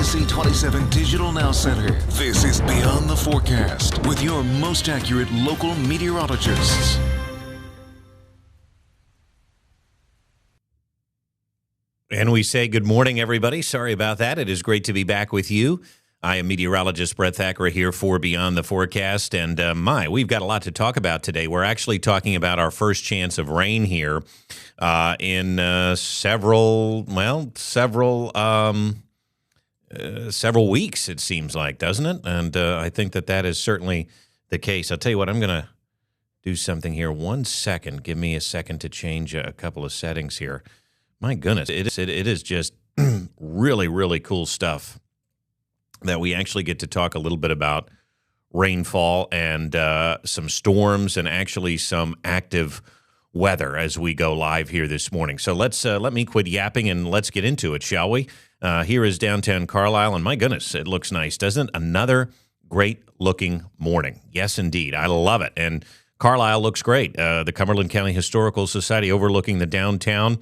NBC 27 Digital Now Center. This is Beyond the Forecast with your most accurate local meteorologists. And we say good morning, everybody. Sorry about that. It is great to be back with you. I am meteorologist Brett Thackara here for Beyond the Forecast. And we've got a lot to talk about today. We're actually talking about our first chance of rain here in several weeks, it seems like, doesn't it? And I think that is certainly the case. I'll tell you what, I'm going to do something here. 1 second. Give me a second to change a couple of settings here. My goodness, it is just really, really cool stuff that we actually get to talk a little bit about rainfall and some storms and actually some active weather as we go live here this morning. So let me quit yapping and let's get into it, shall we? Here is downtown Carlisle, and my goodness, it looks nice, doesn't it? Another great-looking morning. Yes, indeed. I love it. And Carlisle looks great. The Cumberland County Historical Society overlooking the downtown.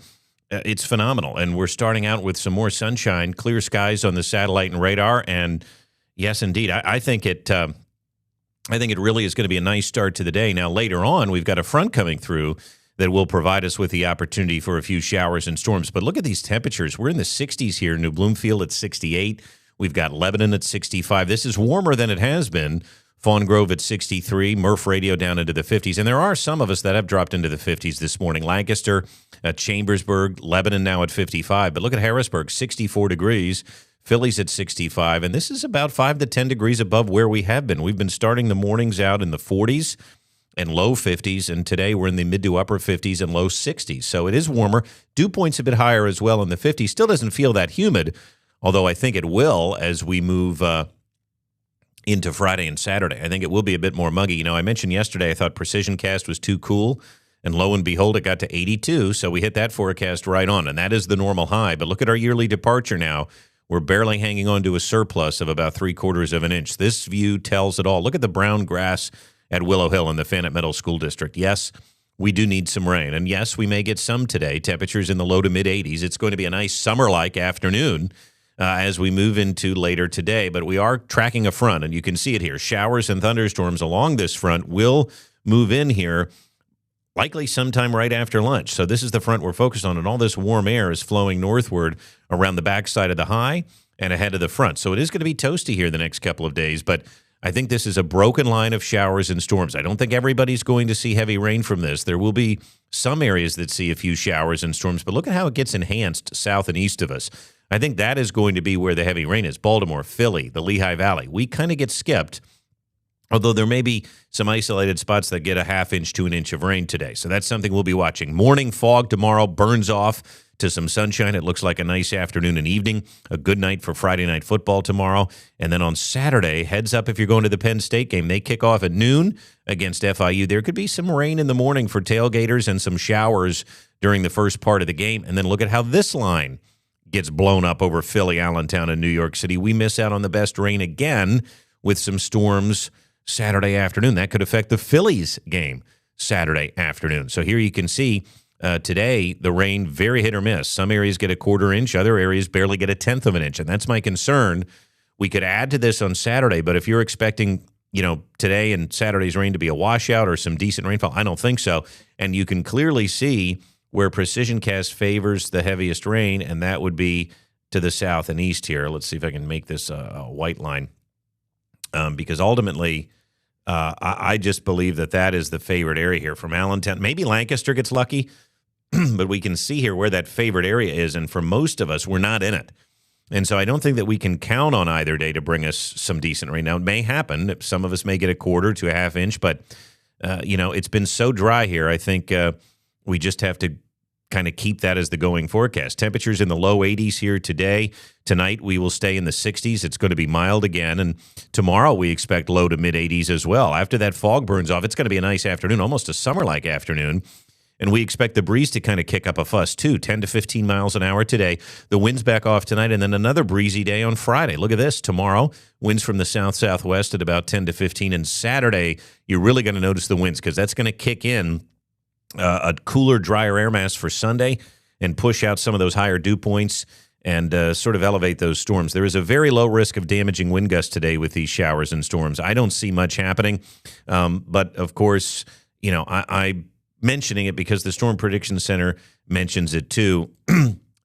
It's phenomenal, and we're starting out with some more sunshine, clear skies on the satellite and radar, and yes, indeed, I think it really is going to be a nice start to the day. Now, later on, we've got a front coming through that will provide us with the opportunity for a few showers and storms, but look at these temperatures. We're in the 60s here, New Bloomfield at 68. We've got Lebanon at 65. This is warmer than it has been. Fawn Grove at 63, Murph Radio down into the 50s. And there are some of us that have dropped into the 50s this morning. Lancaster, Chambersburg, Lebanon now at 55. But look at Harrisburg, 64 degrees. Philly's at 65. And this is about 5 to 10 degrees above where we have been. We've been starting the mornings out in the 40s and low 50s. And today we're in the mid to upper 50s and low 60s. So it is warmer. Dew point's a bit higher as well in the 50s. Still doesn't feel that humid, although I think it will as we move into Friday and Saturday. I think it will be a bit more muggy. You know, I mentioned yesterday I thought Precision Cast was too cool, and lo and behold, it got to 82, so we hit that forecast right on, and that is the normal high. But look at our yearly departure now. We're barely hanging on to a surplus of about 3/4 of an inch. This view tells it all. Look at the brown grass at Willow Hill in the Fannett Meadows School District. Yes, we do need some rain, and yes, we may get some today. Temperatures in the low to mid-80s. It's going to be a nice summer-like afternoon as we move into later today, but we are tracking a front, and you can see it here. Showers and thunderstorms along this front will move in here likely sometime right after lunch. So this is the front we're focused on, and all this warm air is flowing northward around the backside of the high and ahead of the front. So it is going to be toasty here the next couple of days, but I think this is a broken line of showers and storms. I don't think everybody's going to see heavy rain from this. There will be some areas that see a few showers and storms, but look at how it gets enhanced south and east of us. I think that is going to be where the heavy rain is. Baltimore, Philly, the Lehigh Valley. We kind of get skipped, although there may be some isolated spots that get a half inch to an inch of rain today. So that's something we'll be watching. Morning fog tomorrow burns off to some sunshine. It looks like a nice afternoon and evening. A good night for Friday night football tomorrow. And then on Saturday, heads up if you're going to the Penn State game. They kick off at noon against FIU. There could be some rain in the morning for tailgaters and some showers during the first part of the game. And then look at how this line gets blown up over Philly, Allentown, and New York City. We miss out on the best rain again with some storms Saturday afternoon. That could affect the Phillies game Saturday afternoon. So here you can see today the rain very hit or miss. Some areas get a 1/4 inch, other areas barely get 1/10 of an inch, and that's my concern. We could add to this on Saturday, but if you're expecting, today and Saturday's rain to be a washout or some decent rainfall, I don't think so. And you can clearly see where Precision Cast favors the heaviest rain, and that would be to the south and east here. Let's see if I can make this a white line, because ultimately I just believe that is the favorite area here from Allentown. Maybe Lancaster gets lucky, but we can see here where that favorite area is, and for most of us, we're not in it. And so I don't think that we can count on either day to bring us some decent rain. Now, it may happen. Some of us may get a 1/4 to a half inch, but, it's been so dry here, I think we just have to kind of keep that as the going forecast. Temperatures in the low 80s here today. Tonight, we will stay in the 60s. It's going to be mild again. And tomorrow, we expect low to mid-80s as well. After that fog burns off, it's going to be a nice afternoon, almost a summer-like afternoon. And we expect the breeze to kind of kick up a fuss, too, 10 to 15 miles an hour today. The wind's back off tonight, and then another breezy day on Friday. Look at this. Tomorrow, winds from the south-southwest at about 10 to 15. And Saturday, you're really going to notice the winds because that's going to kick in a cooler, drier air mass for Sunday and push out some of those higher dew points and sort of elevate those storms. There is a very low risk of damaging wind gusts today with these showers and storms. I don't see much happening, but of course, I mentioning it because the Storm Prediction Center mentions it too.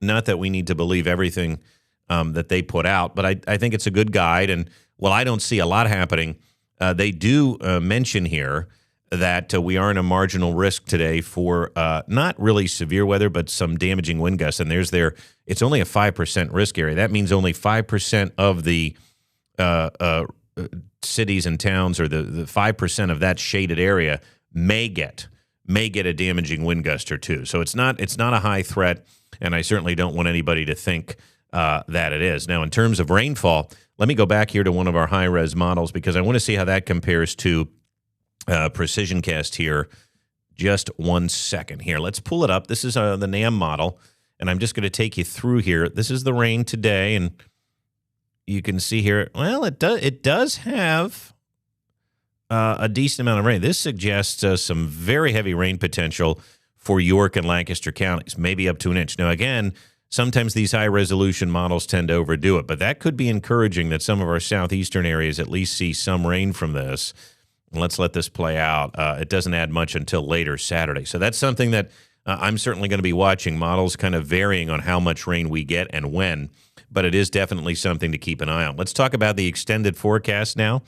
Not that we need to believe everything that they put out, but I think it's a good guide. And while I don't see a lot happening, they do mention here that we are in a marginal risk today for not really severe weather, but some damaging wind gusts. And it's only a 5% risk area. That means only 5% of the cities and towns, or the 5% of that shaded area may get a damaging wind gust or two. So it's not a high threat, and I certainly don't want anybody to think that it is. Now, in terms of rainfall, let me go back here to one of our high-res models because I want to see how that compares to Precision Cast here. Just 1 second here. Let's pull it up. This is the NAM model, and I'm just going to take you through here. This is the rain today, and you can see here, well, it does have a decent amount of rain. This suggests some very heavy rain potential for York and Lancaster counties, maybe up to an inch. Now, again, sometimes these high-resolution models tend to overdo it, but that could be encouraging that some of our southeastern areas at least see some rain from this. Let's let this play out. It doesn't add much until later Saturday. So that's something that I'm certainly going to be watching. Models kind of varying on how much rain we get and when, but it is definitely something to keep an eye on. Let's talk about the extended forecast now.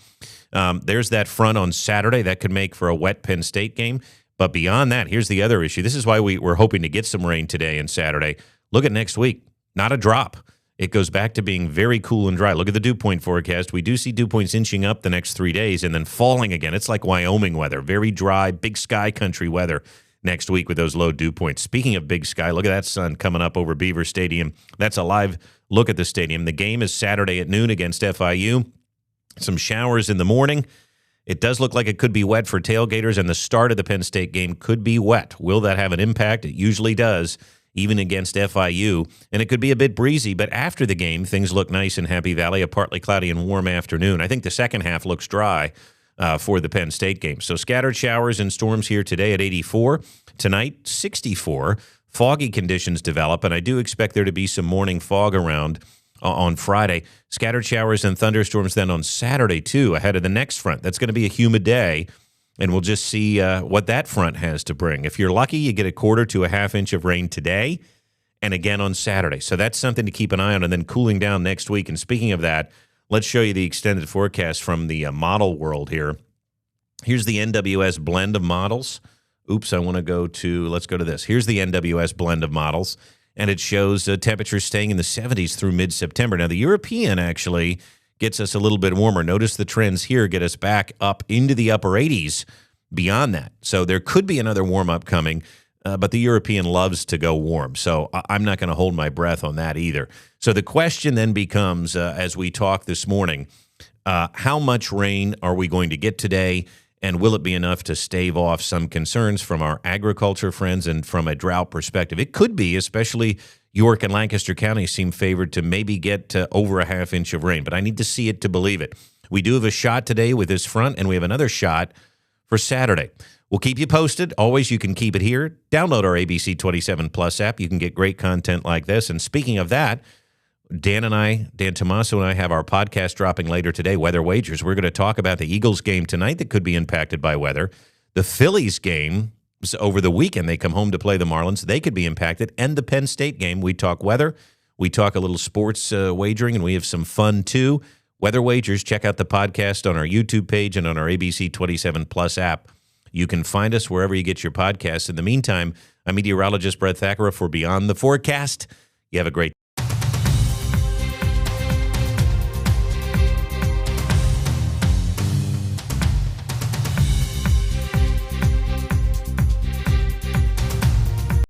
There's that front on Saturday. That could make for a wet Penn State game. But beyond that, here's the other issue. This is why we're hoping to get some rain today and Saturday. Look at next week. Not a drop. It goes back to being very cool and dry. Look at the dew point forecast. We do see dew points inching up the next 3 days and then falling again. It's like Wyoming weather. Very dry, big sky country weather next week with those low dew points. Speaking of big sky, look at that sun coming up over Beaver Stadium. That's a live look at the stadium. The game is Saturday at noon against FIU. Some showers in the morning. It does look like it could be wet for tailgaters, and the start of the Penn State game could be wet. Will that have an impact? It usually does, even against FIU. And it could be a bit breezy, but after the game, things look nice in Happy Valley, a partly cloudy and warm afternoon. I think the second half looks dry for the Penn State game. So scattered showers and storms here today at 84. Tonight, 64. Foggy conditions develop, and I do expect there to be some morning fog around on Friday. Scattered showers and thunderstorms then on Saturday, too, ahead of the next front. That's going to be a humid day, and we'll just see what that front has to bring. If you're lucky, you get a quarter to a half inch of rain today and again on Saturday. So that's something to keep an eye on, and then cooling down next week. And speaking of that, let's show you the extended forecast from the model world here. Here's the NWS blend of models. Oops, I want to go to, let's go to this. Here's the NWS blend of models, and it shows temperatures staying in the 70s through mid-September. Now, the European actually gets us a little bit warmer. Notice the trends here get us back up into the upper 80s beyond that. So there could be another warm-up coming, but the European loves to go warm. So I'm not going to hold my breath on that either. So the question then becomes, as we talk this morning, how much rain are we going to get today? And will it be enough to stave off some concerns from our agriculture friends and from a drought perspective? It could be, especially York and Lancaster counties seem favored to maybe get over a half inch of rain, but I need to see it to believe it. We do have a shot today with this front, and we have another shot for Saturday. We'll keep you posted. Always, you can keep it here. Download our ABC 27 Plus app. You can get great content like this. And speaking of that, Dan Tomaso and I have our podcast dropping later today, Weather Wagers. We're going to talk about the Eagles game tonight that could be impacted by weather. The Phillies game over the weekend, they come home to play the Marlins. They could be impacted. And the Penn State game, we talk weather. We talk a little sports wagering, and we have some fun too. Weather Wagers, check out the podcast on our YouTube page and on our ABC 27 Plus app. You can find us wherever you get your podcasts. In the meantime, I'm meteorologist Brett Thackara for Beyond the Forecast. You have a great